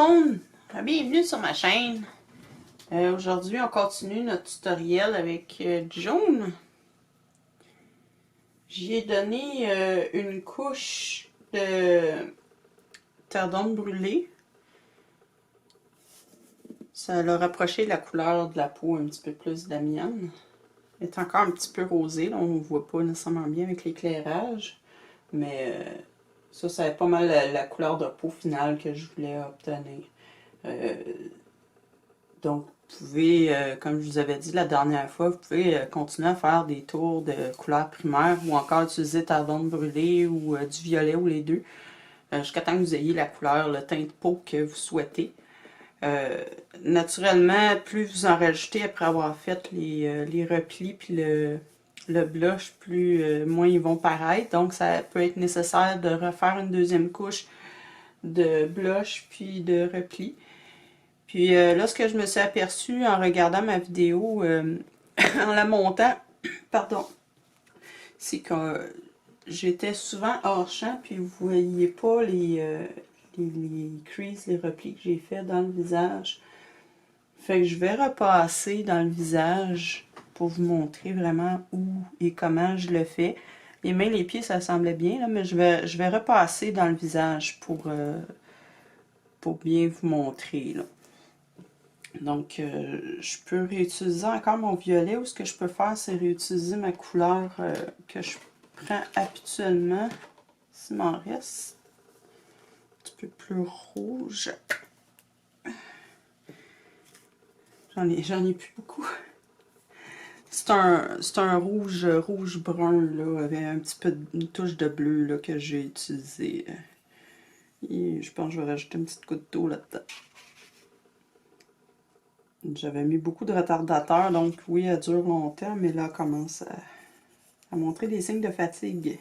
monde! Bienvenue sur ma chaîne. Aujourd'hui, on continue notre tutoriel avec June. J'y ai donné une couche de terre d'ombre brûlée. Ça a rapproché la couleur de la peau un petit peu plus de la mienne. Elle est encore un petit peu rosée, là, on ne voit pas nécessairement bien avec l'éclairage. Mais ça va être pas mal la couleur de peau finale que je voulais obtenir. Donc, vous pouvez, comme je vous avais dit la dernière fois, vous pouvez continuer à faire des tours de couleurs primaires ou encore utiliser terre d'ombre brûlée ou du violet ou les deux, jusqu'à temps que vous ayez la couleur, le teint de peau que vous souhaitez. Naturellement, plus vous en rajoutez après avoir fait les replis puis le blush, moins ils vont paraître. Donc, ça peut être nécessaire de refaire une deuxième couche de blush puis de replis. Puis là, ce que je me suis aperçue en regardant ma vidéo, en la montant, pardon, c'est que j'étais souvent hors champ, puis vous voyez pas les creases, les replis que j'ai fait dans le visage. Fait que je vais repasser dans le visage pour vous montrer vraiment où et comment je le fais. Les mains, les pieds, ça semblait bien, là, mais je vais repasser dans le visage pour bien vous montrer, là. Donc, je peux réutiliser encore mon violet, ou ce que je peux faire, c'est réutiliser ma couleur que je prends habituellement. S'il m'en reste un petit peu plus rouge. J'en ai plus beaucoup. C'est un rouge brun, là, avec un petit peu une touche de bleu là, que j'ai utilisé. Et je pense que je vais rajouter une petite goutte d'eau là-dedans. J'avais mis beaucoup de retardateur, donc oui, elle dure longtemps, mais là, elle commence à montrer des signes de fatigue.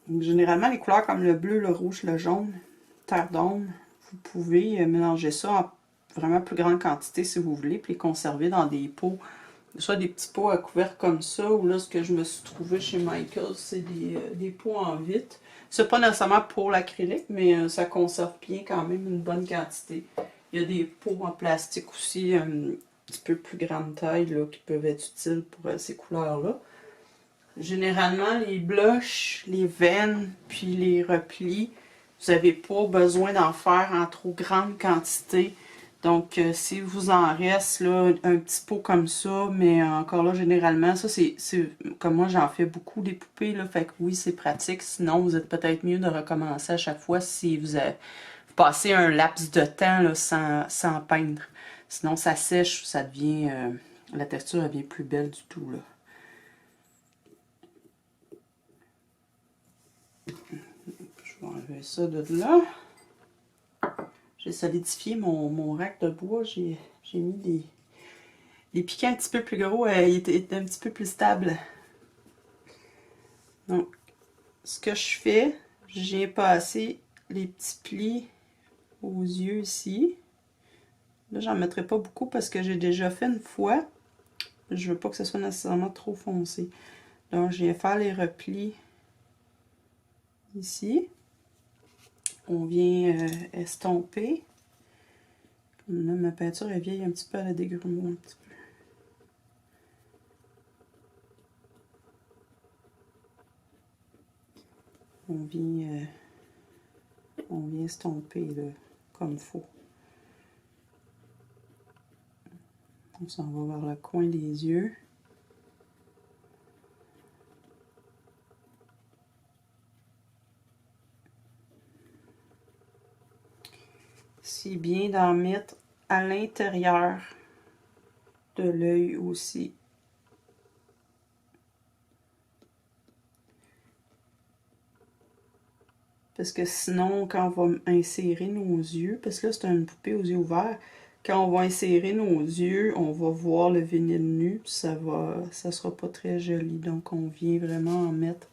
Donc, généralement, les couleurs comme le bleu, le rouge, le jaune, terre d'ombre, vous pouvez mélanger ça en vraiment plus grande quantité si vous voulez, puis les conserver dans des pots, soit des petits pots à couvercle comme ça, ou là, ce que je me suis trouvé chez Michaels, c'est des pots en vitre. C'est pas nécessairement pour l'acrylique, mais ça conserve bien quand même une bonne quantité. Il y a des pots en plastique aussi, un petit peu plus grande taille, là, qui peuvent être utiles pour ces couleurs-là. Généralement, les blushs, les veines, puis les replis, vous n'avez pas besoin d'en faire en trop grande quantité. Donc, si vous en reste là, un petit pot comme ça, mais encore là, généralement, ça c'est comme moi, j'en fais beaucoup des poupées, là, fait que oui, c'est pratique. Sinon, vous êtes peut-être mieux de recommencer à chaque fois si vous passez un laps de temps là, sans peindre. Sinon, ça sèche, ça devient, la texture devient plus belle du tout, là. Je vais enlever ça de là. J'ai solidifié mon rack de bois. J'ai mis les piquets un petit peu plus gros. Ils étaient un petit peu plus stables. Donc, ce que je fais, j'ai passé les petits plis aux yeux ici. Là, j'en mettrai pas beaucoup parce que j'ai déjà fait une fois. Je veux pas que ce soit nécessairement trop foncé. Donc, je viens faire les replis ici. On vient estomper. Là, ma peinture est vieille un petit peu, elle a des grumeaux un petit peu. On vient estomper là, comme il faut. On s'en va vers le coin des yeux. C'est bien d'en mettre à l'intérieur de l'œil aussi. Parce que sinon, quand on va insérer nos yeux, parce que là, c'est une poupée aux yeux ouverts, quand on va insérer nos yeux, on va voir le vinyle nu, puis ça sera pas très joli. Donc, on vient vraiment en mettre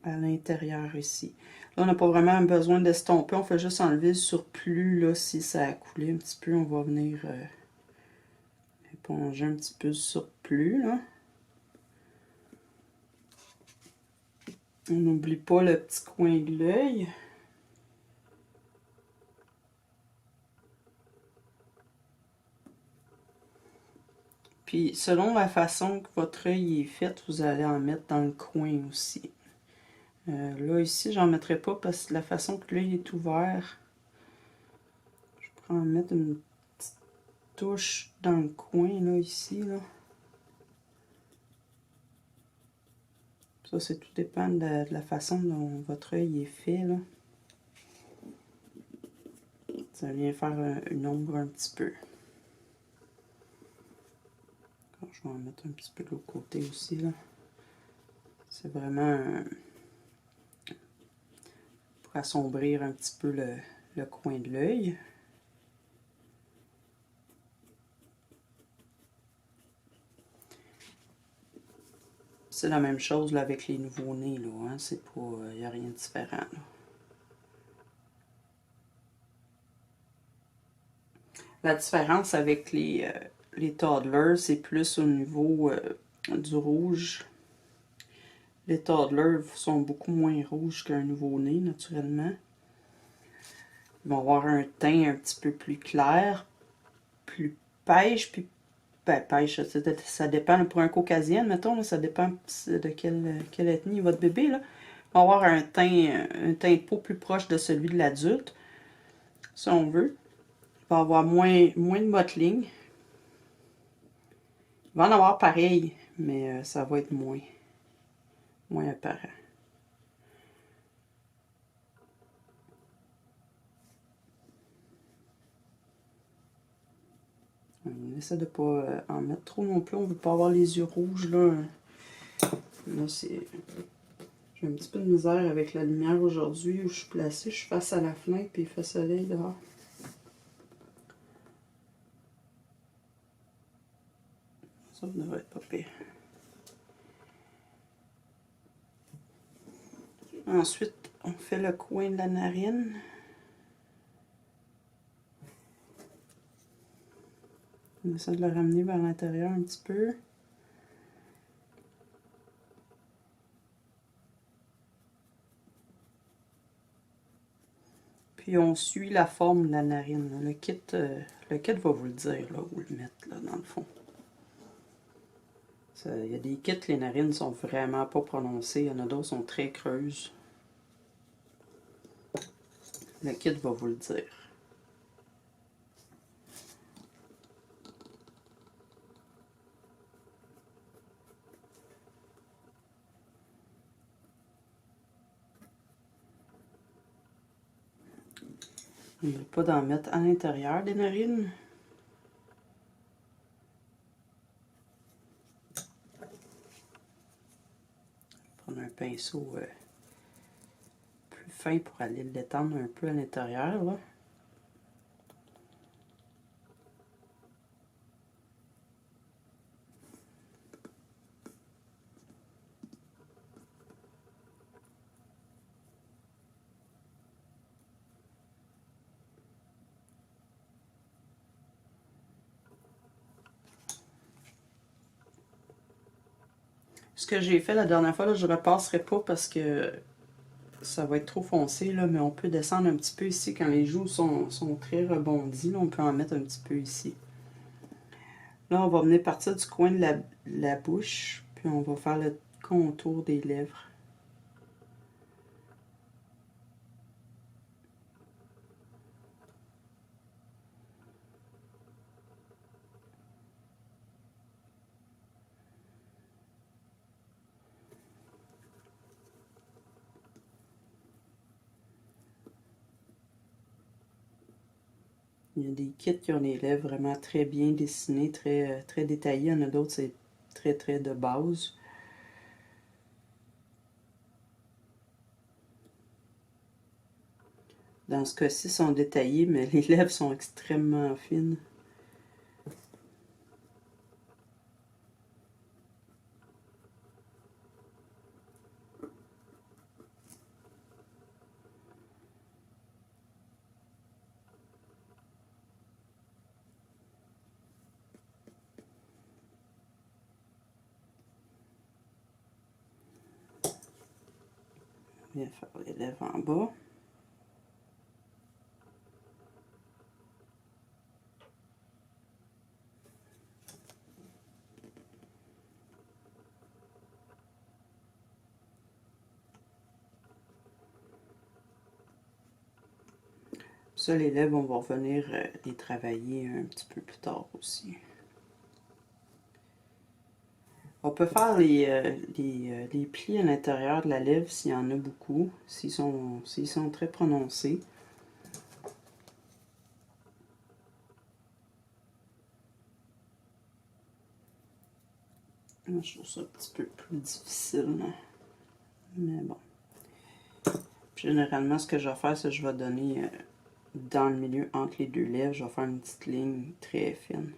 à l'intérieur ici. Là, on n'a pas vraiment besoin d'estomper, on fait juste enlever le surplus, là, si ça a coulé un petit peu, on va venir éponger un petit peu le surplus, là. On n'oublie pas le petit coin de l'œil. Puis, selon la façon que votre œil est fait, vous allez en mettre dans le coin aussi. Là, ici, j'en mettrai pas parce que la façon que l'œil est ouvert, je pourrais en mettre une petite touche dans le coin, là, ici, là. Ça, c'est tout dépend de la façon dont votre œil est fait, là. Ça vient faire une ombre un petit peu. Alors, je vais en mettre un petit peu de l'autre côté aussi, là. C'est vraiment pour assombrir un petit peu le coin de l'œil. C'est la même chose là, avec les nouveaux-nés, là, hein? C'est pas. Il n'y a rien de différent, là. La différence avec les toddlers, c'est plus au niveau du rouge. Les toddlers sont beaucoup moins rouges qu'un nouveau-né, naturellement. Ils vont avoir un teint un petit peu plus clair, plus pêche, puis ben, pêche, ça dépend. Pour un caucasien, mettons, là, ça dépend de quelle ethnie est votre bébé. Là. Il va avoir un teint de peau plus proche de celui de l'adulte, si on veut. Il va avoir moins de mottling. Il va en avoir pareil, mais ça va être moins apparent. On essaie de ne pas en mettre trop non plus. On ne veut pas avoir les yeux rouges. Là, c'est... J'ai un petit peu de misère avec la lumière aujourd'hui où je suis placée. Je suis face à la fenêtre et il fait soleil dehors. Ça devrait être pas pire. Ensuite, on fait le coin de la narine. On essaie de le ramener vers l'intérieur un petit peu. Puis on suit la forme de la narine. Le kit va vous le dire, là, où le mettre, là, dans le fond. Il y a des kits, les narines sont vraiment pas prononcées. Il y en a d'autres qui sont très creuses. Le kit va vous le dire. On ne veut pas d'en mettre à l'intérieur des narines. Prendre un pinceau plus fin pour aller l'étendre un peu à l'intérieur, là. Ce que j'ai fait la dernière fois, là, je ne repasserai pas parce que ça va être trop foncé, là, mais on peut descendre un petit peu ici quand les joues sont très rebondies. Là, on peut en mettre un petit peu ici. Là, on va venir partir du coin de la bouche, puis on va faire le contour des lèvres. Il y a des kits qui ont des lèvres vraiment très bien dessinées, très détaillées. Il y en a d'autres, c'est très de base. Dans ce cas-ci, ils sont détaillés, mais les lèvres sont extrêmement fines. On vient faire les lèvres en bas. Ça, les lèvres, on va revenir les travailler un petit peu plus tard aussi. On peut faire les plis à l'intérieur de la lèvre s'il y en a beaucoup, s'ils sont très prononcés. Moi, je trouve ça un petit peu plus difficile, hein. Mais bon. Généralement, ce que je vais faire, c'est que je vais donner dans le milieu, entre les deux lèvres, je vais faire une petite ligne très fine.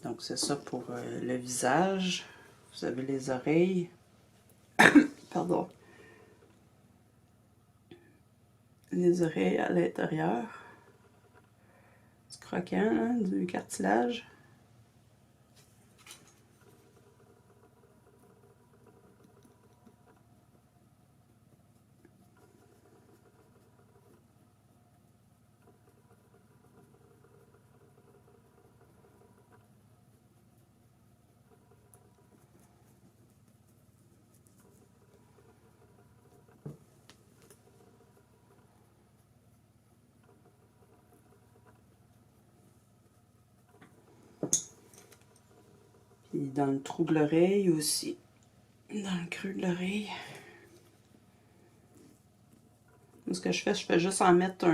Donc, c'est ça pour le visage. Vous avez les oreilles. Pardon. Les oreilles à l'intérieur. C'est croquant, hein, du cartilage. Puis dans le trou de l'oreille aussi. Dans le creux de l'oreille. Ce que je fais juste en mettre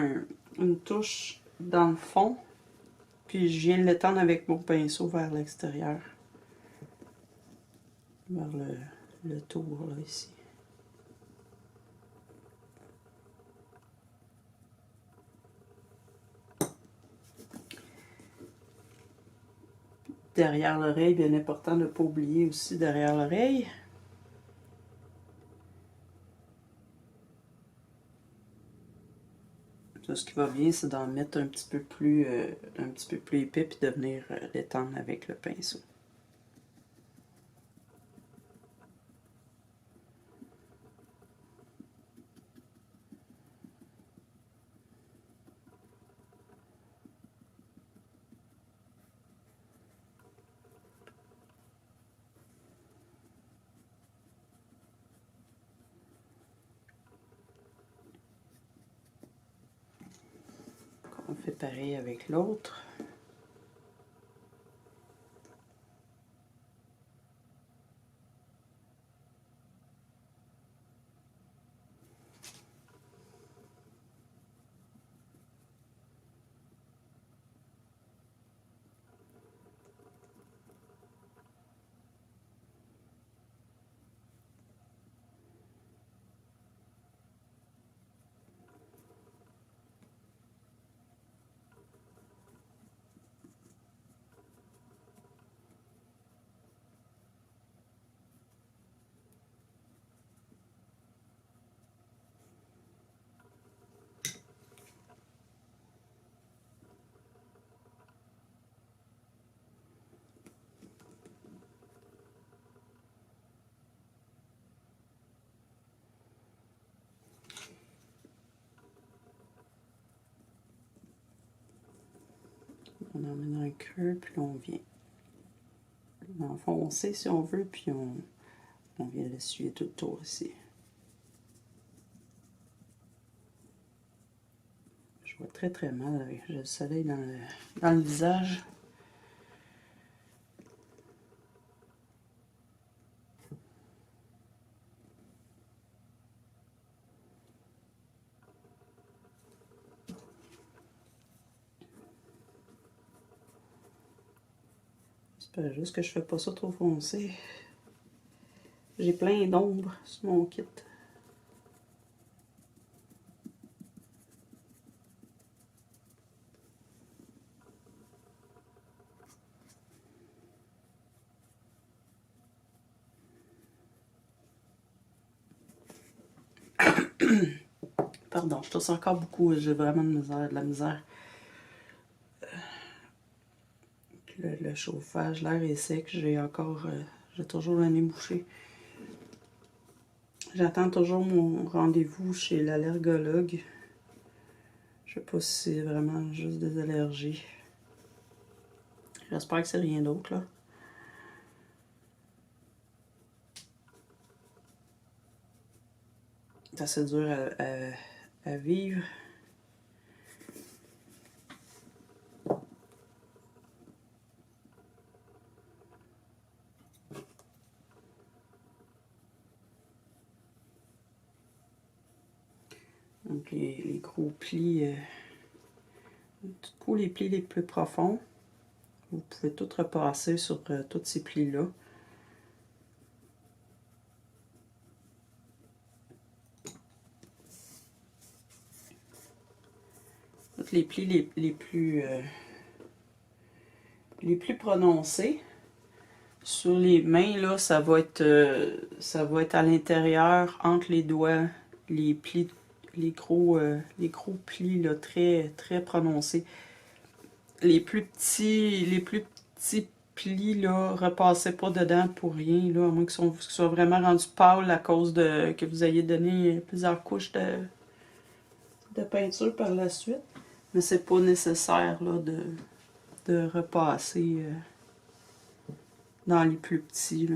une touche dans le fond. Puis je viens l'étendre avec mon pinceau vers l'extérieur. Vers le tour, là, ici. Derrière l'oreille, bien important de ne pas oublier aussi derrière l'oreille. Ce qui va bien, c'est d'en mettre un petit peu plus épais puis de venir l'étendre avec le pinceau. On fait pareil avec l'autre. On en met dans le creux, puis là, on vient enfoncer si on veut, puis on vient l'essuyer tout le tour ici. Je vois très très mal avec le soleil dans le visage. J'espère juste que je fais pas ça trop foncé. J'ai plein d'ombre sur mon kit. Pardon, je tousse encore beaucoup, j'ai vraiment de la misère. Le chauffage, l'air est sec, j'ai toujours le nez bouché. J'attends toujours mon rendez-vous chez l'allergologue. Je sais pas si c'est vraiment juste des allergies. J'espère que c'est rien d'autre, là. C'est assez dur à vivre. Donc les gros plis, du coup les plis les plus profonds, vous pouvez tout repasser sur tous ces plis-là. Tous les plis les plus prononcés. Sur les mains, là, ça va être à l'intérieur, entre les doigts, les plis, les gros plis là, très, très prononcés. Les plus petits plis, là, repassez pas dedans pour rien, là, à moins qu'ils soient vraiment rendus pâles à cause que vous ayez donné plusieurs couches de peinture par la suite. Mais c'est pas nécessaire là, de repasser dans les plus petits. Là.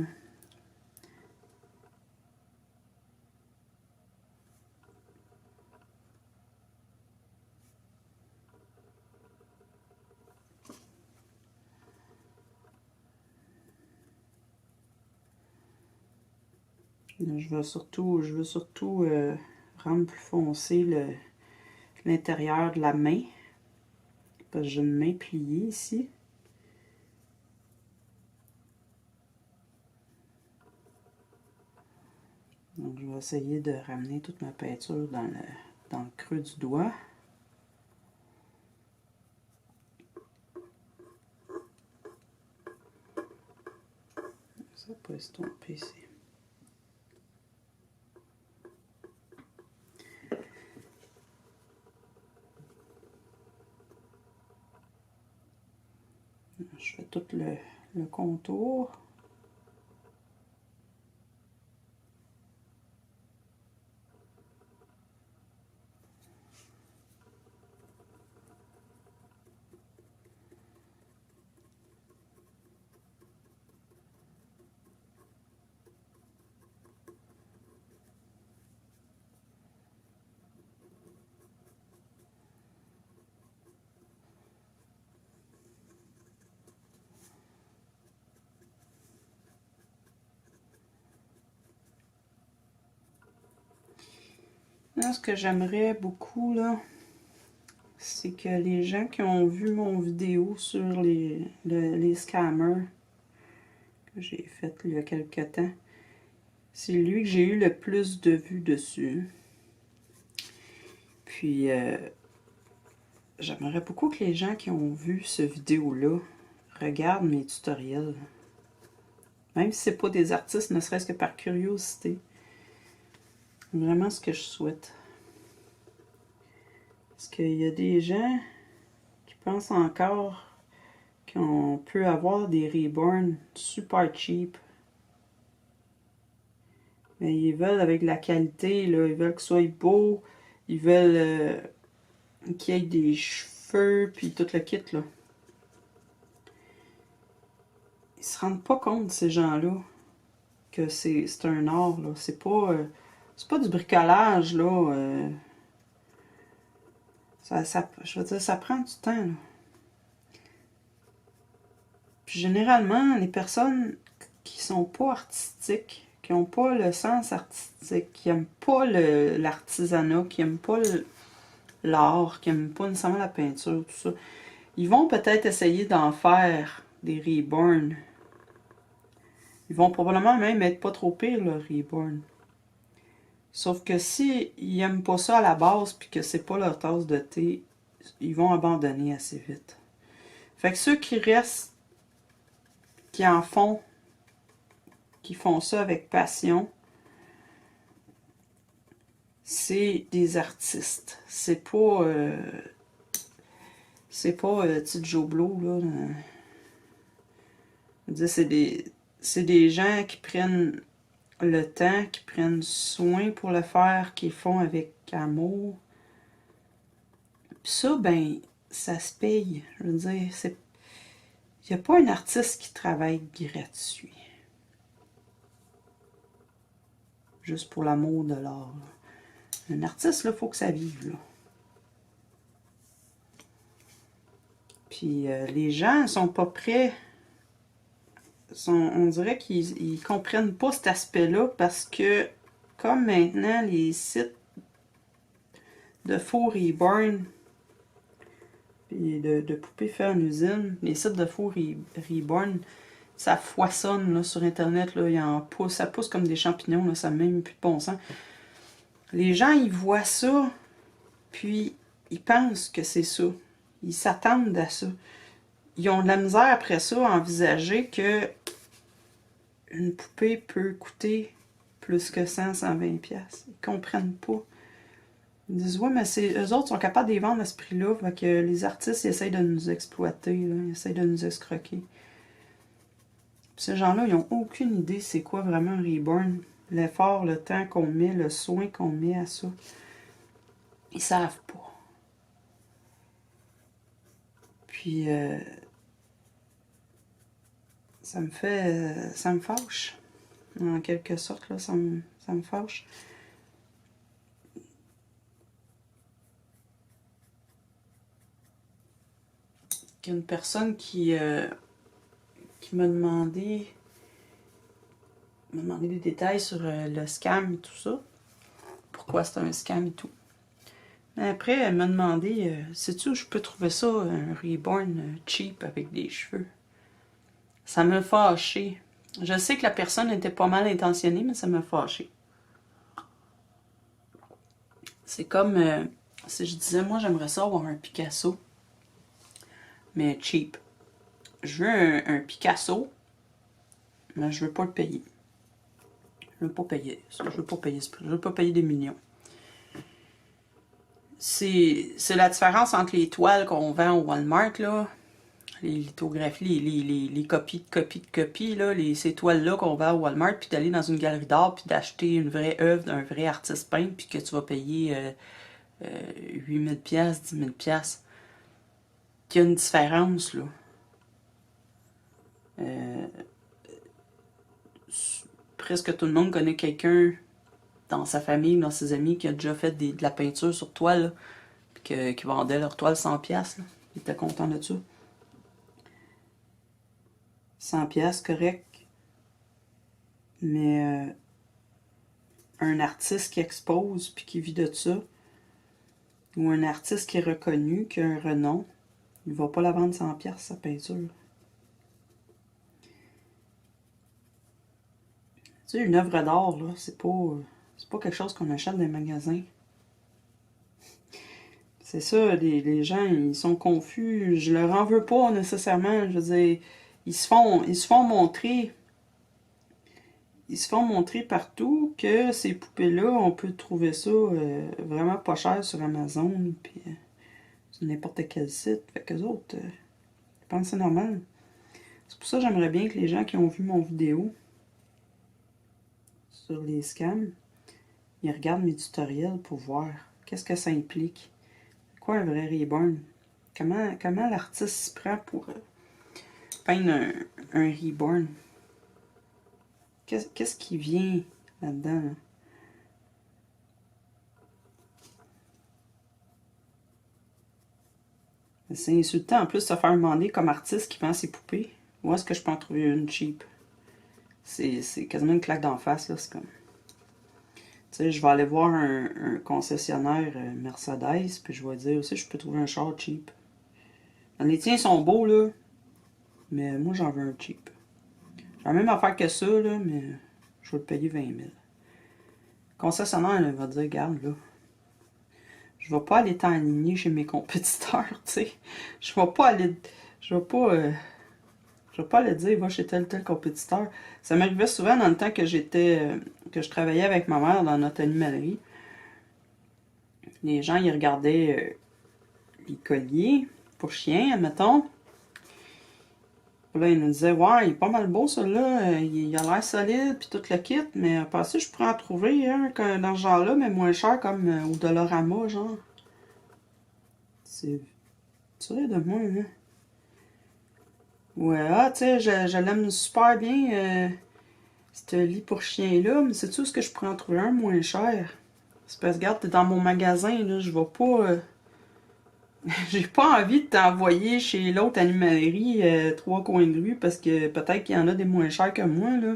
Je veux surtout rendre plus foncé l'intérieur de la main. Parce que j'ai une main pliée ici. Donc je vais essayer de ramener toute ma peinture dans le creux du doigt. Ça peut estomper ici. Je fais tout le contour. Là, ce que j'aimerais beaucoup, là, c'est que les gens qui ont vu mon vidéo sur les scammers que j'ai fait il y a quelques temps, c'est lui que j'ai eu le plus de vues dessus. Puis, j'aimerais beaucoup que les gens qui ont vu ce vidéo-là regardent mes tutoriels. Même si c'est pas des artistes, ne serait-ce que par curiosité. Vraiment ce que je souhaite. Parce qu'il y a des gens qui pensent encore qu'on peut avoir des reborn super cheap. Mais ils veulent avec la qualité, là, ils veulent que ce soit beau, ils veulent qu'il y ait des cheveux, puis tout le kit, là. Ils se rendent pas compte, ces gens-là, que c'est un art, là. C'est pas du bricolage, là. Je veux dire, ça prend du temps, là. Puis généralement, les personnes qui sont pas artistiques, qui n'ont pas le sens artistique, qui n'aiment pas l'artisanat, qui n'aiment pas l'art, qui n'aiment pas nécessairement la peinture, tout ça, ils vont peut-être essayer d'en faire des reborn. Ils vont probablement même être pas trop pires, le reborn. Sauf que si ils aiment pas ça à la base, puis que c'est pas leur tasse de thé, ils vont abandonner assez vite. Fait que ceux qui restent, qui en font, qui font ça avec passion, c'est des artistes. C'est pas Tite Joe Blow, là. C'est des gens qui prennent le temps, qui prennent soin pour le faire, qui le font avec amour. Puis ça, ben, ça se paye. Je veux dire, il n'y a pas un artiste qui travaille gratuit. Juste pour l'amour de l'art. Un artiste, là, il faut que ça vive, là. Puis les gens ne sont pas prêts. On dirait qu'ils ne comprennent pas cet aspect-là parce que, comme maintenant, les sites de faux reborn puis de poupées faites en usine, les sites de faux reborn, ça foisonne là, sur Internet. Là, ça pousse comme des champignons, là, ça n'a même plus de bon sens. Les gens, ils voient ça, puis ils pensent que c'est ça. Ils s'attendent à ça. Ils ont de la misère après ça à envisager que une poupée peut coûter plus que 100-120$. Ils comprennent pas. Ils disent, ouais, mais eux autres sont capables de les vendre à ce prix-là. Fait que les artistes ils essayent de nous exploiter, là, ils essayent de nous escroquer. Puis ces gens-là, ils n'ont aucune idée c'est quoi vraiment un reborn. L'effort, le temps qu'on met, le soin qu'on met à ça. Ils savent pas. Puis, ça me fâche. En quelque sorte, là, ça me fâche. Il y a une personne qui m'a demandé des détails sur le scam et tout ça. Pourquoi c'est un scam et tout. Mais après, elle m'a demandé, sais-tu où je peux trouver ça, un reborn cheap avec des cheveux? Ça m'a fâché. Je sais que la personne était pas mal intentionnée, mais ça m'a fâché. C'est comme si je disais, moi j'aimerais ça avoir un Picasso, mais cheap. Je veux un Picasso, mais je veux pas le payer. Je veux pas payer ça. Je veux pas payer ce prix. Je veux pas payer des millions. C'est la différence entre les toiles qu'on vend au Walmart, là. Les lithographies, les copies de copies, là, ces toiles-là qu'on vend au Walmart, puis d'aller dans une galerie d'art, puis d'acheter une vraie œuvre d'un vrai artiste peintre, puis que tu vas payer 8000$, 10 000$. Il y a une différence, là. Presque tout le monde connaît quelqu'un dans sa famille, dans ses amis, qui a déjà fait de la peinture sur toile, puis qui vendait leur toile 100$. Là. Ils étaient contents de ça. 100$, correct. Mais un artiste qui expose puis qui vit de ça, ou un artiste qui est reconnu, qui a un renom, il va pas la vendre 100$ sa peinture. Tu sais, une œuvre d'art, là, c'est pas quelque chose qu'on achète dans les magasins. C'est ça, les gens, ils sont confus. Je leur en veux pas nécessairement. Je veux dire, ils se font montrer. Ils se font montrer partout que ces poupées-là, on peut trouver ça vraiment pas cher sur Amazon, puis sur n'importe quel site. Fait qu'eux autres, je pense que c'est normal. C'est pour ça que j'aimerais bien que les gens qui ont vu mon vidéo sur les scams, ils regardent mes tutoriels pour voir qu'est-ce que ça implique. Quoi un vrai reborn? Comment l'artiste s'y prend pour peindre un reborn? Qu'est-ce qui vient là-dedans? Là? C'est insultant en plus de se faire demander comme artiste qui vend ses poupées. Où est-ce que je peux en trouver une cheap? C'est quasiment une claque d'en face, là. C'est comme... Tu sais, je vais aller voir un concessionnaire Mercedes, puis je vais dire aussi, je peux trouver un char cheap. Les tiens sont beaux, là, mais moi, j'en veux un cheap. J'ai la même affaire que ça, là, mais je vais le payer 20 000. Le concessionnaire, elle va dire, regarde, là, je vais pas aller t'enligner chez mes compétiteurs, tu sais. Je vais pas aller dire, va chez tel compétiteur. Ça m'arrivait souvent dans le temps que je travaillais avec ma mère dans notre animalerie. les gens, ils regardaient les colliers pour chiens, admettons. Là, ils nous disaient, ouais, il est pas mal beau, celui-là, il a l'air solide, puis tout le kit, mais après ça, je pourrais en trouver un dans ce genre-là, mais moins cher, comme au Dollarama, genre. C'est vrai de moi, hein. Ouais, ah, tu sais, je l'aime super bien, ce lit pour chien-là, mais c'est tout ce que je pourrais en trouver un moins cher. C'est parce que, regarde, t'es dans mon magasin, là, je vais pas... j'ai pas envie de t'envoyer chez l'autre animalerie, 3 coins de rue, parce que peut-être qu'il y en a des moins chers que moi, là.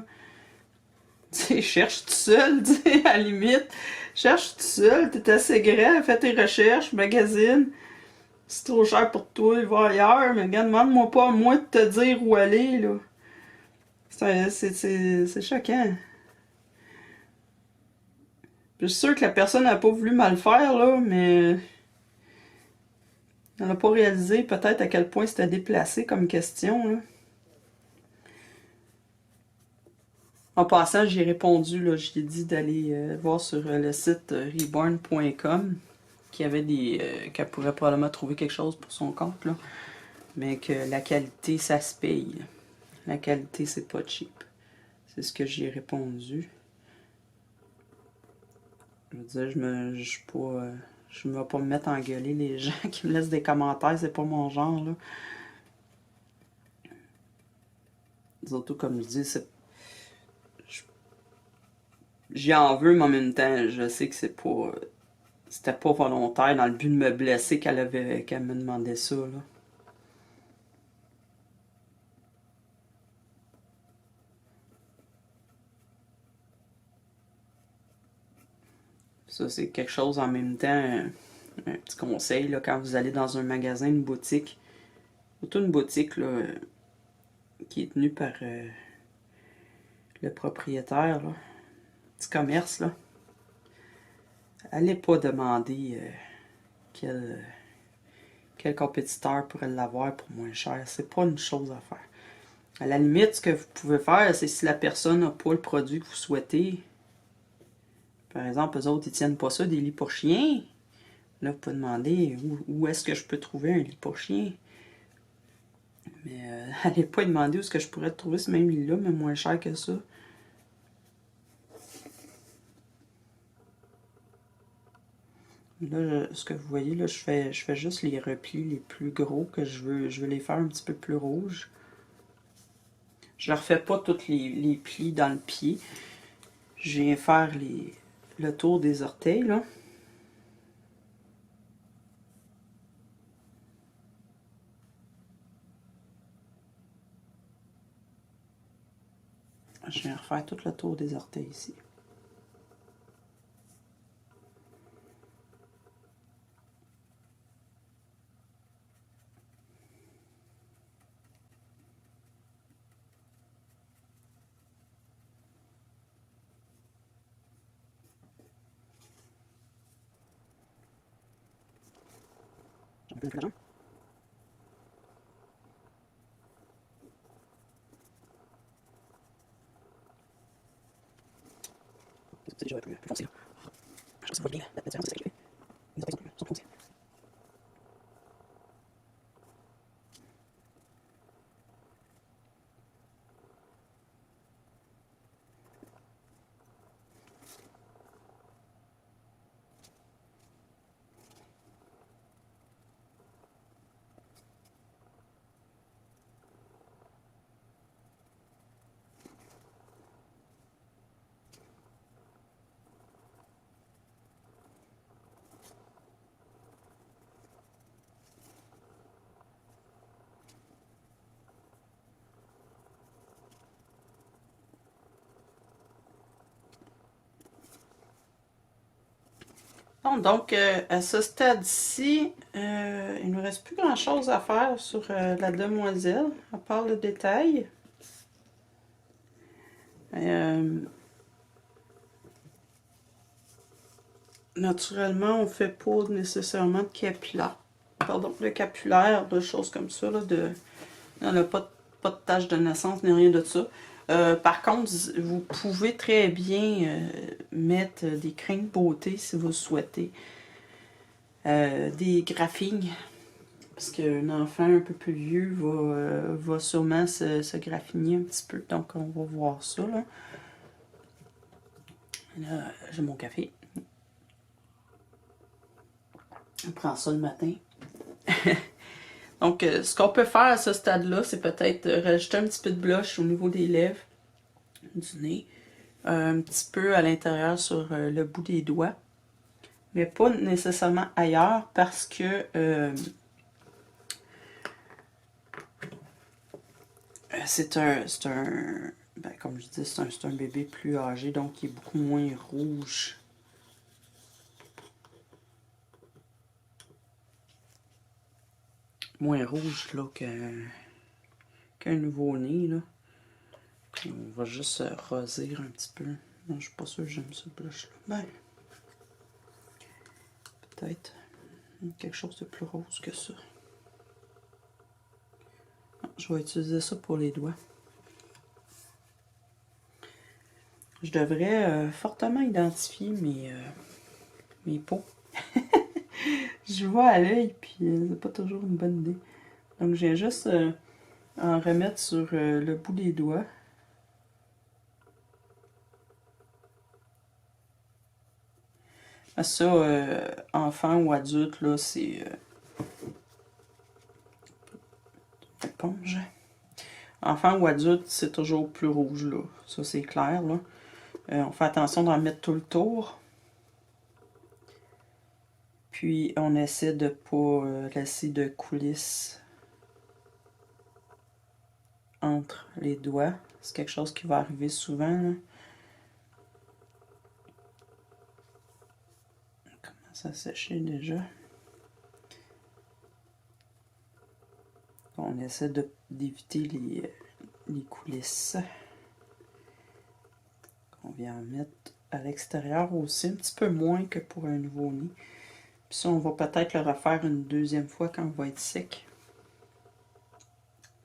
Tu sais, cherche tout seul, tu sais, à la limite. Cherche tout seul, t'es assez grand, fais tes recherches, magazine. C'est trop cher pour toi, va ailleurs, mais regarde, demande-moi pas à moi de te dire où aller, là. C'est choquant. Je suis sûr que la personne n'a pas voulu mal faire, là, mais elle n'a pas réalisé peut-être à quel point c'était déplacé comme question, là. En passant, j'ai répondu, là, j'ai dit d'aller voir sur le site reborn.com qu'il y avait qu'elle pourrait probablement trouver quelque chose pour son compte, là. Mais que la qualité, ça se paye. La qualité, c'est pas cheap. C'est ce que j'ai répondu. Je veux dire, je suis pas... je ne vais pas me mettre à engueuler les gens qui me laissent des commentaires, c'est pas mon genre, là. Surtout, comme je dis, j'y en veux, mais en même temps, je sais que c'est pas... c'était pas volontaire dans le but de me blesser qu'elle me demandait ça, là. Ça, c'est quelque chose en même temps, un petit conseil, là, quand vous allez dans un magasin, une boutique, surtout une boutique, là, qui est tenue par le propriétaire, là, petit commerce, là, allez pas demander quel compétiteur pourrait l'avoir pour moins cher. C'est pas une chose à faire. À la limite, ce que vous pouvez faire, c'est si la personne n'a pas le produit que vous souhaitez. Par exemple, eux autres, ils tiennent pas ça, des lits pour chiens. Là, vous pouvez demander où est-ce que je peux trouver un lit pour chien. Mais allez pas demander où est-ce que je pourrais trouver ce même lit-là, mais moins cher que ça. Là, ce que vous voyez, là, je fais juste les replis les plus gros que je veux les faire un petit peu plus rouges. Je ne refais pas tous les plis dans le pied. Je viens faire le tour des orteils, là. Je viens refaire tout le tour des orteils ici. J'ai un peu la jambe. C'est déjà plus foncé, là. Je pense que ça va bien, la différence, c'est que les orteils sont plus foncés. Bon, donc, à ce stade-ci, il ne nous reste plus grand-chose à faire sur la demoiselle, à part le détail. Naturellement, on ne fait pas nécessairement de capillaire, pardon, de capillaire, de choses comme ça, là, on n'a pas de tache de naissance ni rien de ça. Par contre, vous pouvez très bien mettre des crèmes beauté si vous le souhaitez. des graphines. Parce qu'un enfant un peu plus vieux va sûrement se graffiner un petit peu. Donc, on va voir ça, là. Là, j'ai mon café. On prend ça le matin. Donc, ce qu'on peut faire à ce stade-là, c'est peut-être rajouter un petit peu de blush au niveau des lèvres, du nez. Un petit peu à l'intérieur sur le bout des doigts. Mais pas nécessairement ailleurs parce que c'est un ben, comme je dis, c'est un bébé plus âgé, donc il est beaucoup moins rouge. Moins rouge là qu'un nouveau-né, là. Puis on va juste rosir un petit peu. Non, je suis pas sûre que j'aime ce blush-là. Ben, peut-être quelque chose de plus rose que ça. Je vais utiliser ça pour les doigts. Je devrais fortement identifier mes peaux. Je vois à l'œil, puis c'est pas toujours une bonne idée. Donc, je viens juste en remettre sur le bout des doigts. Ça, enfant ou adulte, là, c'est éponge. Enfant ou adulte, c'est toujours plus rouge, là. Ça, c'est clair, là. On fait attention d'en mettre tout le tour. Puis, on essaie de ne pas laisser de coulisses entre les doigts. C'est quelque chose qui va arriver souvent, là. On commence à sécher déjà. On essaie d'éviter les coulisses. On vient en mettre à l'extérieur aussi, un petit peu moins que pour un nouveau-né. Puis ça, on va peut-être le refaire une deuxième fois quand on va être sec.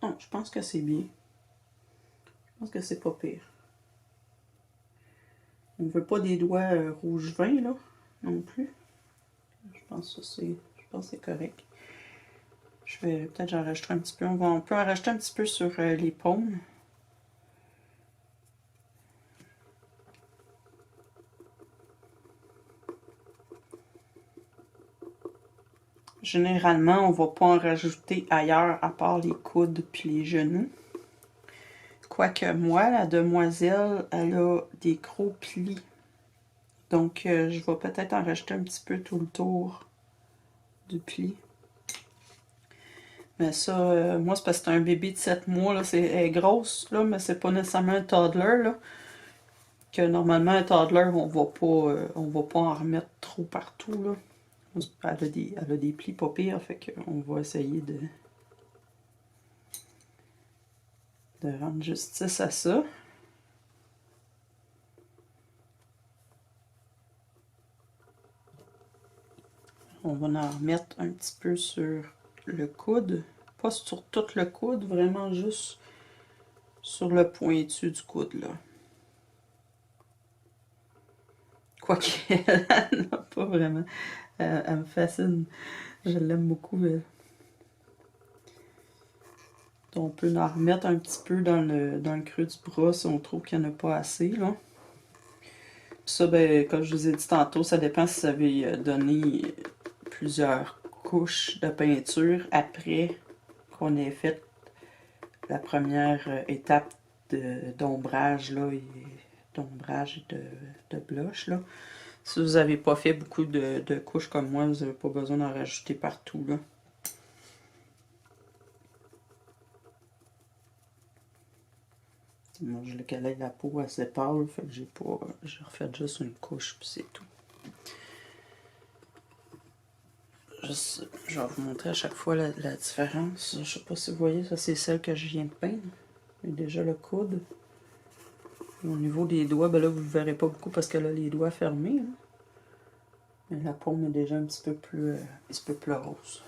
Non, je pense que c'est bien. Je pense que c'est pas pire. On ne veut pas des doigts rouge vin, là, non plus. Je pense que c'est correct. Je vais peut-être en rajouter un petit peu. On peut en rajouter un petit peu sur les paumes. Généralement, on ne va pas en rajouter ailleurs à part les coudes puis les genoux. Quoique moi, la demoiselle, elle a des gros plis. Donc, je vais peut-être en rajouter un petit peu tout le tour du pli. Mais ça, moi, c'est parce que c'est un bébé de 7 mois. Là, elle est grosse, là, mais c'est pas nécessairement un toddler. Là, que normalement, un toddler, on va pas en remettre trop partout. Là. Elle a des plis pas pires, fait qu'on va essayer de rendre justice à ça. On va en remettre un petit peu sur le coude. Pas sur tout le coude, vraiment juste sur le pointu du coude, là. Quoique, elle n'a pas vraiment. Elle me fascine. Je l'aime beaucoup, elle. On peut en remettre un petit peu dans le creux du bras si on trouve qu'il n'y en a pas assez, là. Ça, ben, comme je vous ai dit tantôt, ça dépend si vous avez donné plusieurs couches de peinture après qu'on ait fait la première étape d'ombrage, là, d'ombrage et de blush, là. Si vous n'avez pas fait beaucoup de couches comme moi, vous n'avez pas besoin d'en rajouter partout, là. Moi, je le calais la peau assez pâle, fait que j'ai refait juste une couche, puis c'est tout. Je vais vous montrer à chaque fois la différence. Je sais pas si vous voyez, ça c'est celle que je viens de peindre. Et déjà le coude. Et au niveau des doigts, ben là vous ne verrez pas beaucoup parce qu'elle a les doigts fermés. Hein. Mais la paume est déjà un petit peu plus rose.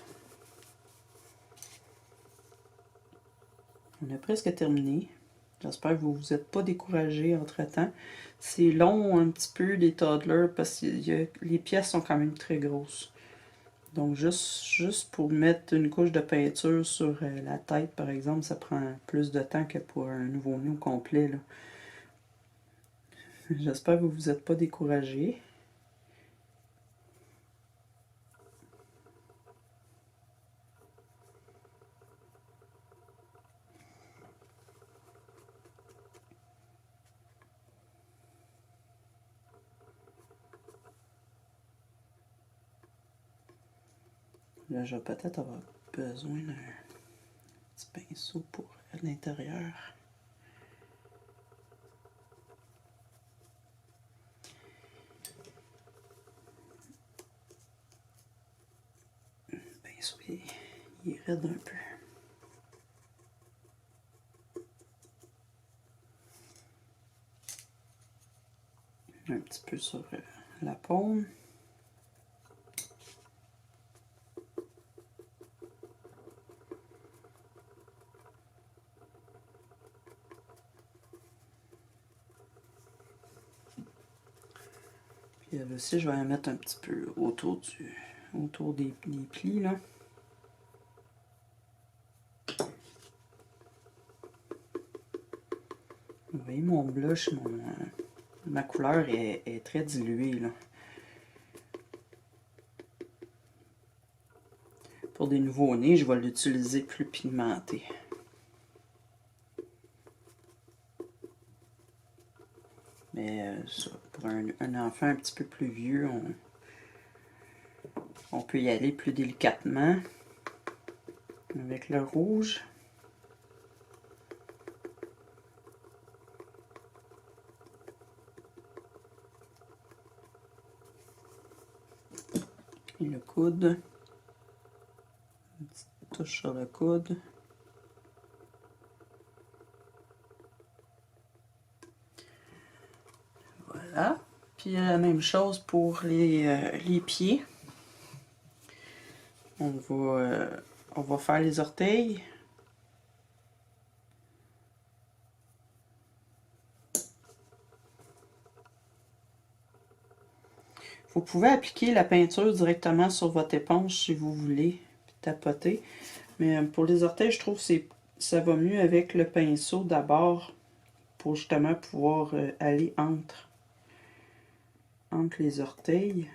On a presque terminé. J'espère que vous ne vous êtes pas découragés entre-temps. C'est long un petit peu des toddlers parce que les pièces sont quand même très grosses. Donc, juste pour mettre une couche de peinture sur la tête, par exemple, ça prend plus de temps que pour un nouveau-né au complet, là. J'espère que vous vous êtes pas découragés. Là, je vais peut-être avoir besoin d'un petit pinceau pour l'intérieur. Le pinceau, il est raide un peu. Un petit peu sur la paume. Puis là aussi, je vais en mettre un petit peu autour des plis, là. Vous voyez, mon blush, ma couleur est très diluée, là. Pour des nouveaux-nés, je vais l'utiliser plus pigmenté. Mais ça, pour un enfant un petit peu plus vieux, on peut y aller plus délicatement avec le rouge. Et le coude. Une petite touche sur le coude. Voilà. Puis la même chose pour les pieds. On va faire les orteils. Vous pouvez appliquer la peinture directement sur votre éponge si vous voulez, puis tapoter. Mais pour les orteils, je trouve que ça va mieux avec le pinceau d'abord pour justement pouvoir aller entre les orteils.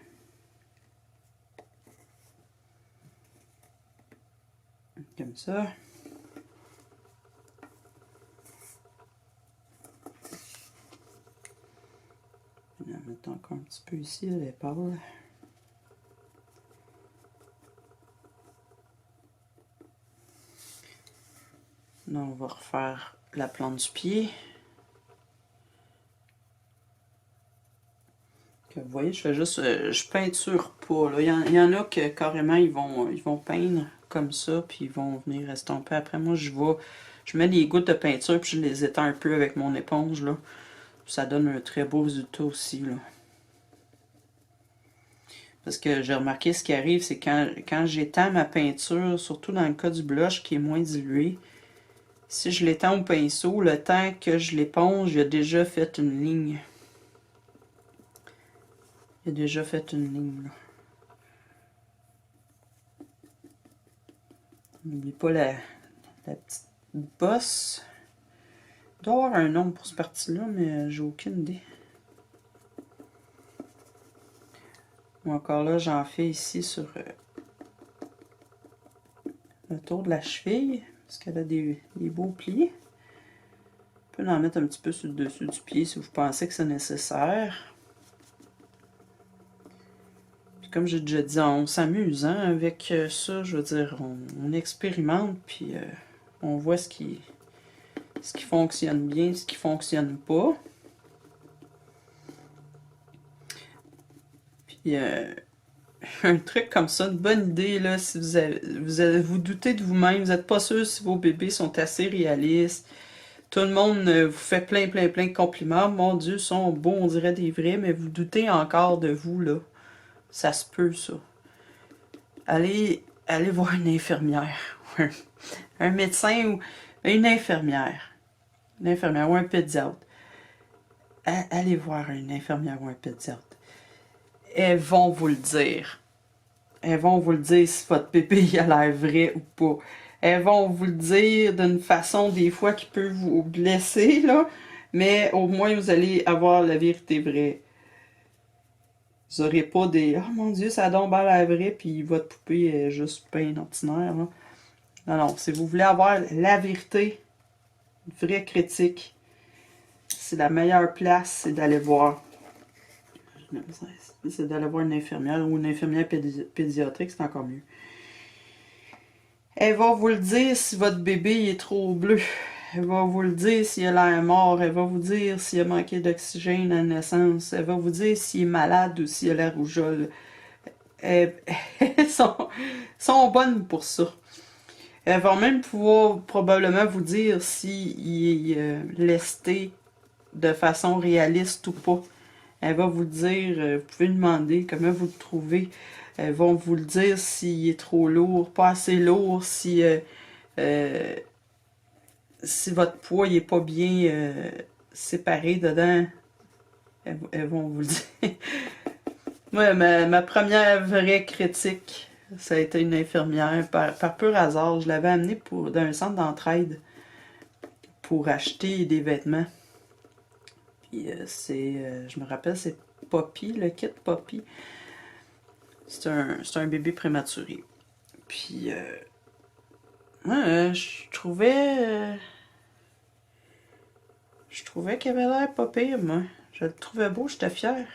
Comme ça. On va mettre encore un petit peu ici à l'épaule. Là, on va refaire la plante du pied. Vous voyez, je fais juste, je peinture pas. Là. Il y en a que carrément ils vont peindre comme ça, puis ils vont venir estomper. Après, moi, je mets des gouttes de peinture, puis je les étends un peu avec mon éponge, là. Ça donne un très beau résultat aussi, là. Parce que j'ai remarqué ce qui arrive, c'est quand j'étends ma peinture, surtout dans le cas du blush qui est moins dilué, si je l'étends au pinceau, le temps que je l'éponge, il a déjà fait une ligne. Il a déjà fait une ligne, là. N'oublie pas la petite bosse. Il doit y avoir un nom pour cette partie-là, mais j'ai aucune idée. Ou encore là, j'en fais ici sur le tour de la cheville, parce qu'elle a des beaux plis. On peut en mettre un petit peu sur le dessus du pied si vous pensez que c'est nécessaire. Puis comme j'ai déjà dit, on s'amuse hein, avec ça, je veux dire, on expérimente, puis on voit ce qui fonctionne bien, ce qui fonctionne pas. Puis un truc comme ça, une bonne idée, là, si vous doutez de vous-même, vous n'êtes pas sûr si vos bébés sont assez réalistes. Tout le monde vous fait plein de compliments. Mon Dieu, sont beaux, on dirait des vrais, mais vous doutez encore de vous, là. Ça se peut, ça. Allez voir une infirmière. Un médecin ou une infirmière. Une infirmière ou un pédiatre. Allez voir une infirmière ou un pédiatre. Elles vont vous le dire. elles vont vous le dire si votre bébé a l'air vrai ou pas. Elles vont vous le dire d'une façon des fois qui peut vous blesser, là, mais au moins vous allez avoir la vérité vraie. Vous n'aurez pas des « Oh mon Dieu, ça a donc bien l'air vrai », puis votre poupée est juste bien ordinaire. Là. Non, non, si vous voulez avoir la vérité, une vraie critique, c'est la meilleure place, c'est d'aller voir. C'est d'aller voir une infirmière ou une infirmière pédiatrique, c'est encore mieux. Elle va vous le dire si votre bébé est trop bleu. Elle va vous le dire s'il a l'air mort. Elle va vous dire s'il a manqué d'oxygène à la naissance. Elle va vous dire s'il est malade ou s'il a la rougeole. Elles sont bonnes pour ça. Elles vont même pouvoir probablement vous dire s'il est lesté de façon réaliste ou pas. Elle va vous dire, vous pouvez demander comment vous le trouvez. Elles vont vous le dire s'il est trop lourd, pas assez lourd, si votre poids n'est pas bien séparé dedans. Elles vont vous le dire. Moi, ma première vraie critique, ça a été une infirmière. Par pur hasard, je l'avais amenée dans un centre d'entraide pour acheter des vêtements. Puis je me rappelle, c'est Poppy, le kit Poppy. C'est un bébé prématuré. Puis, je trouvais qu'il avait l'air pas pire, moi. Je le trouvais beau, j'étais fière.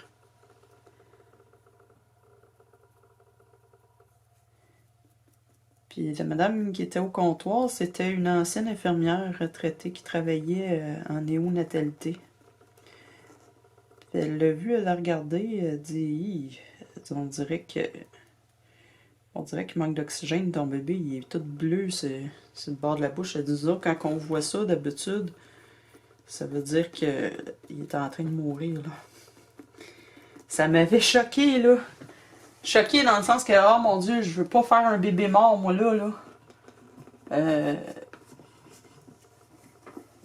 Puis la madame qui était au comptoir, c'était une ancienne infirmière retraitée qui travaillait en néonatalité. Puis elle l'a vu, elle l'a regardé, elle dit « On dirait qu'il manque d'oxygène, ton bébé, il est tout bleu, c'est le bord de la bouche. » Elle dit « Quand on voit ça d'habitude, ça veut dire qu'il est en train de mourir, là. » Ça m'avait choqué, là. Choqué dans le sens que, oh mon Dieu, je veux pas faire un bébé mort, moi, là.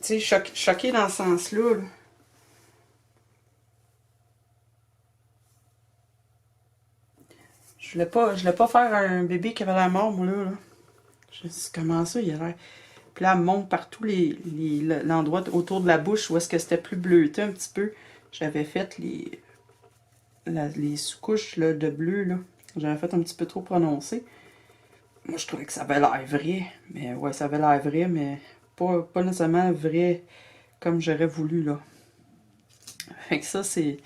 Tu sais, choqué dans ce sens-là, là. Je voulais pas faire un bébé qui avait l'air mort, moi, là. Je dis, comment ça, il a l'air... Puis là, elle me montre partout l'endroit autour de la bouche où est-ce que c'était plus bleuté un petit peu. J'avais fait les sous-couches là, de bleu, là. J'avais fait un petit peu trop prononcé. Moi, je trouvais que ça avait l'air vrai. Mais ouais, ça avait l'air vrai, mais pas nécessairement vrai comme j'aurais voulu, là. Fait que ça, c'est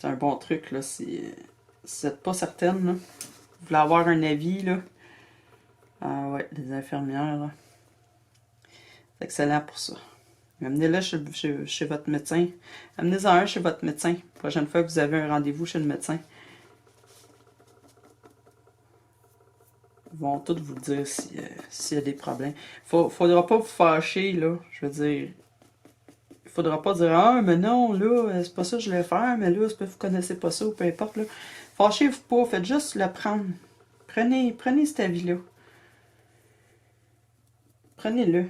un bon truc, là. Si vous n'êtes pas certaine, là, vous voulez avoir un avis, là. Ah ouais, les infirmières, là. C'est excellent pour ça. Amenez-le chez votre médecin. Amenez-en un chez votre médecin. La prochaine fois que vous avez un rendez-vous chez le médecin. Ils vont tous vous dire s'il y a des problèmes. Faudra pas vous fâcher, là. Je veux dire, il faudra pas dire « Ah, mais non, là, c'est pas ça que je voulais faire, mais là, c'est pas que vous connaissez pas ça, ou peu importe, là. » Fâchez-vous pas, faites juste le prendre. Prenez cet avis-là. Prenez-le.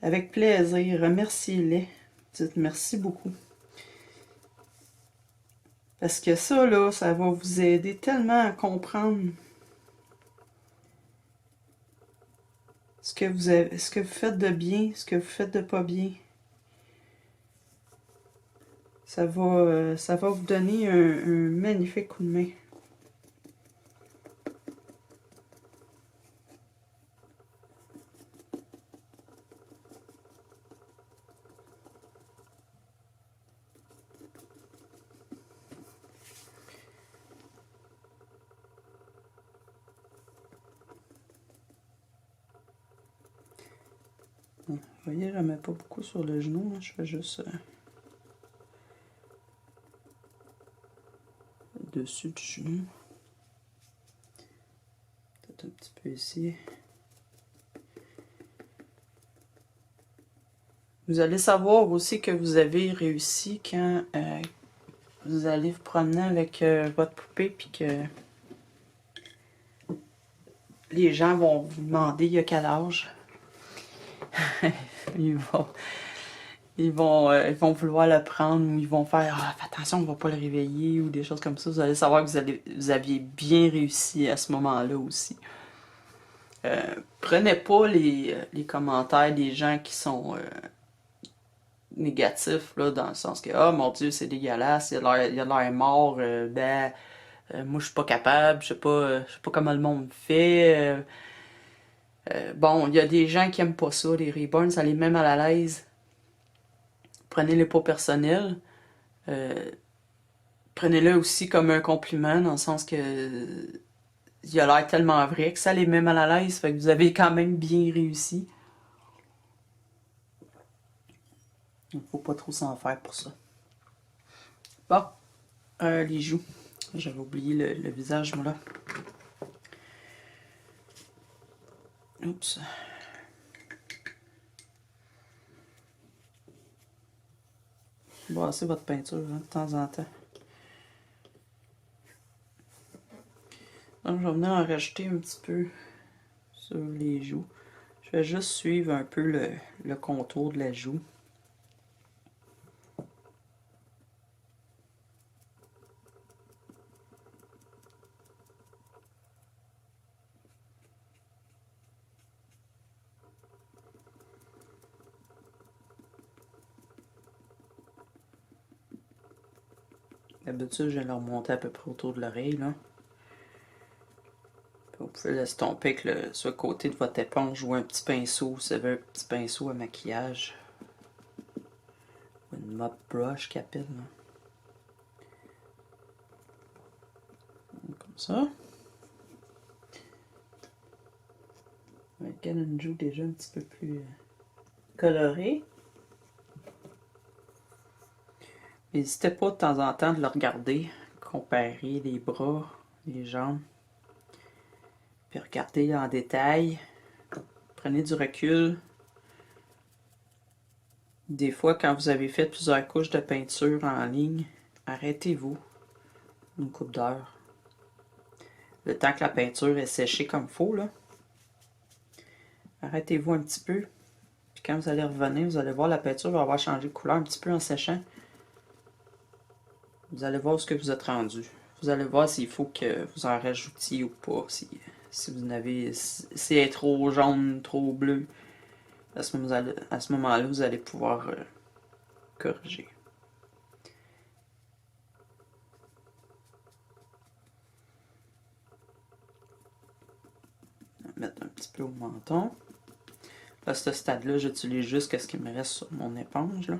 Avec plaisir. Remerciez-les. Dites merci beaucoup. Parce que ça, là, ça va vous aider tellement à comprendre ce que vous faites de bien, ce que vous faites de pas bien. Ça va vous donner un magnifique coup de main. Vous voyez, je ne mets pas beaucoup sur le genou, là. Je fais juste dessus du genou. Peut-être un petit peu ici. Vous allez savoir aussi que vous avez réussi quand vous allez vous promener avec votre poupée puis que les gens vont vous demander il y a quel âge. Ils ils vont vouloir le prendre ou ils vont faire ah, fais attention, on va pas le réveiller ou des choses comme ça. Vous allez savoir que vous aviez bien réussi à ce moment-là aussi. Prenez pas les commentaires des gens qui sont négatifs, là, dans le sens que oh mon Dieu, c'est dégueulasse, il a l'air mort, moi je suis pas capable, je sais pas comment le monde fait. Bon, il y a des gens qui aiment pas ça, les reborn, ça les met mal à l'aise. Prenez-les pas personnels. Prenez-le aussi comme un compliment, dans le sens que il a l'air tellement vrai que ça les met mal à l'aise, fait que vous avez quand même bien réussi. Il faut pas trop s'en faire pour ça. Bon, les joues. J'avais oublié le visage, moi, là. Oups. Brassez votre peinture hein, de temps en temps. Donc, je vais venir en rajouter un petit peu sur les joues. Je vais juste suivre un peu le contour de la joue. D'habitude, je vais le remonter à peu près autour de l'oreille, là. Vous pouvez l'estomper avec ce côté de votre éponge ou un petit pinceau, vous savez, un petit pinceau à maquillage. Ou une mop brush qui appelle, là. Comme ça. Avec une joue déjà un petit peu plus colorée. N'hésitez pas de temps en temps de le regarder, comparer les bras, les jambes, puis regardez en détail. Prenez du recul. Des fois, quand vous avez fait plusieurs couches de peinture en ligne, arrêtez-vous une couple d'heures. Le temps que la peinture est séchée comme il faut, là. Arrêtez-vous un petit peu. Puis quand vous allez revenir, vous allez voir la peinture va avoir changé de couleur un petit peu en séchant. Vous allez voir ce que vous êtes rendu. Vous allez voir s'il faut que vous en rajoutiez ou pas. Si vous avez. Si elle est trop jaune, trop bleu. À ce moment-là, vous allez pouvoir corriger. Je vais mettre un petit peu au menton. À ce stade-là, j'utilise juste ce qui me reste sur mon éponge, là.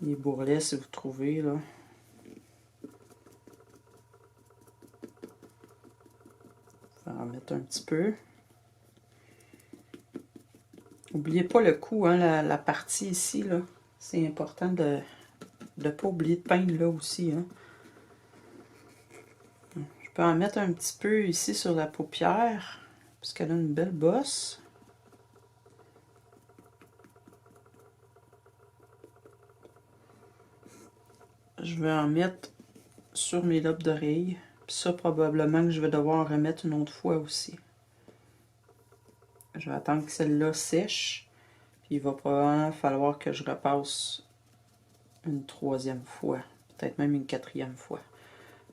Les bourrelets, si vous trouvez, là. On va en mettre un petit peu. N'oubliez pas le cou, hein, la partie ici, là. C'est important de ne pas oublier de peindre là aussi, hein. Je peux en mettre un petit peu ici sur la paupière, parce qu'elle a une belle bosse. Je vais en mettre sur mes lobes d'oreilles. Puis ça, probablement que je vais devoir en remettre une autre fois aussi. Je vais attendre que celle-là sèche. Puis il va probablement falloir que je repasse une troisième fois. Peut-être même une quatrième fois.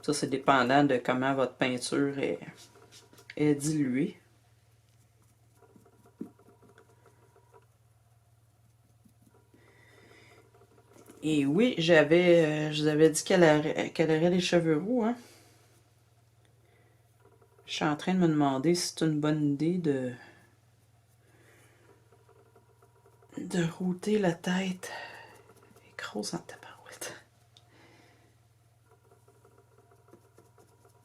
Ça, c'est dépendant de comment votre peinture est diluée. Et oui, je vous avais dit qu'elle aurait les cheveux roux, hein. Je suis en train de me demander si c'est une bonne idée de router la tête. Elle est grosse en tabarouette.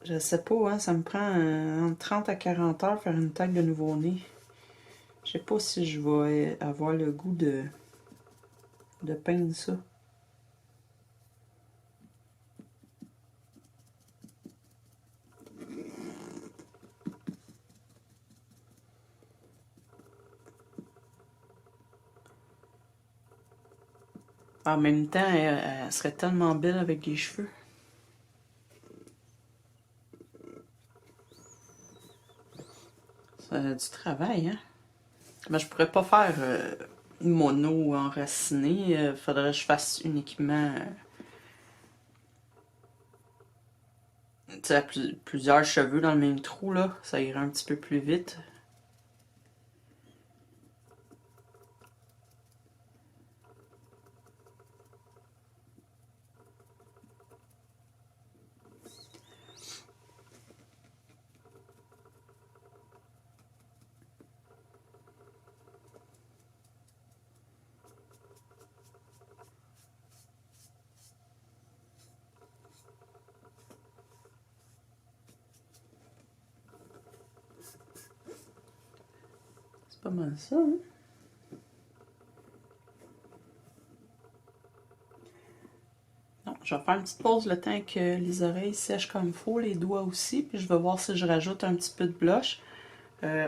Je sais pas, hein, ça me prend entre 30 à 40 heures faire une tête de nouveau-né. Je sais pas si je vais avoir le goût de peindre ça. En même temps, elle serait tellement belle avec des cheveux. du travail, hein? Mais je pourrais pas faire mono enraciné. Faudrait que je fasse uniquement plusieurs cheveux dans le même trou, là. Ça irait un petit peu plus vite. Pas mal ça, hein? Non, je vais faire une petite pause le temps que les oreilles sèchent comme il faut, les doigts aussi, puis je vais voir si je rajoute un petit peu de blush.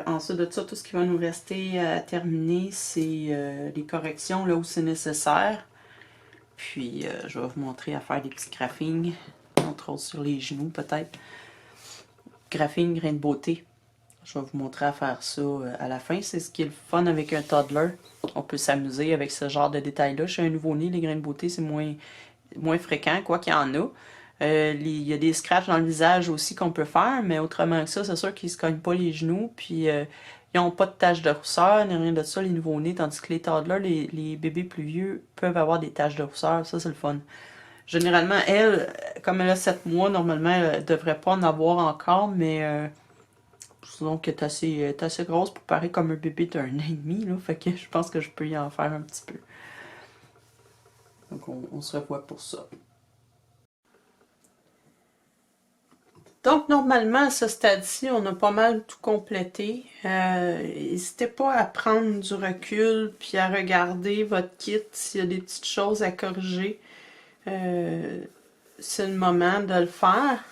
Ensuite de ça, tout ce qui va nous rester à terminer, c'est les corrections là où c'est nécessaire. Puis je vais vous montrer à faire des petits graphings, entre autres sur les genoux peut-être. Graphing, grain de beauté. Je vais vous montrer à faire ça à la fin. C'est ce qui est le fun avec un toddler. On peut s'amuser avec ce genre de détails-là. Chez un nouveau-né, les grains de beauté, c'est moins fréquent, quoi qu'il y en a. Il y a des scratchs dans le visage aussi qu'on peut faire, mais autrement que ça, c'est sûr qu'ils se cognent pas les genoux. Puis ils n'ont pas de taches de rousseur, ni rien de ça, les nouveau-nés. Tandis que les toddlers, les bébés plus vieux, peuvent avoir des taches de rousseur. Ça, c'est le fun. Généralement, elle, comme elle a 7 mois, normalement, elle ne devrait pas en avoir encore, mais... disons qu'elle est assez grosse pour paraître comme un bébé d'1 an et demi, là. Fait que je pense que je peux y en faire un petit peu. Donc on se revoit pour ça. Donc normalement à ce stade-ci, on a pas mal tout complété. N'hésitez pas à prendre du recul puis à regarder votre kit s'il y a des petites choses à corriger. C'est le moment de le faire.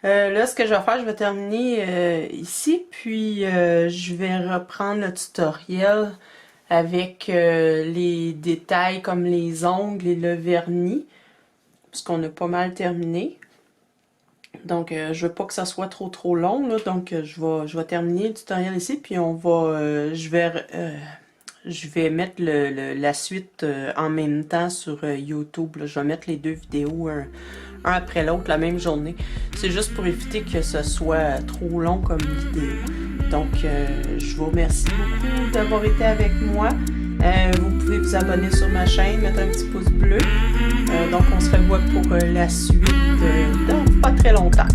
Là, ce que je vais faire, je vais terminer ici, puis je vais reprendre le tutoriel avec les détails comme les ongles et le vernis, puisqu'on a pas mal terminé. Donc, je veux pas que ça soit trop long, là, donc je vais terminer le tutoriel ici, puis on va, je vais mettre la suite en même temps sur YouTube. Là. Je vais mettre les deux vidéos un après l'autre la même journée. C'est juste pour éviter que ce soit trop long comme vidéo. Donc, je vous remercie beaucoup d'avoir été avec moi. Vous pouvez vous abonner sur ma chaîne, mettre un petit pouce bleu. Donc, on se revoit pour la suite dans pas très longtemps.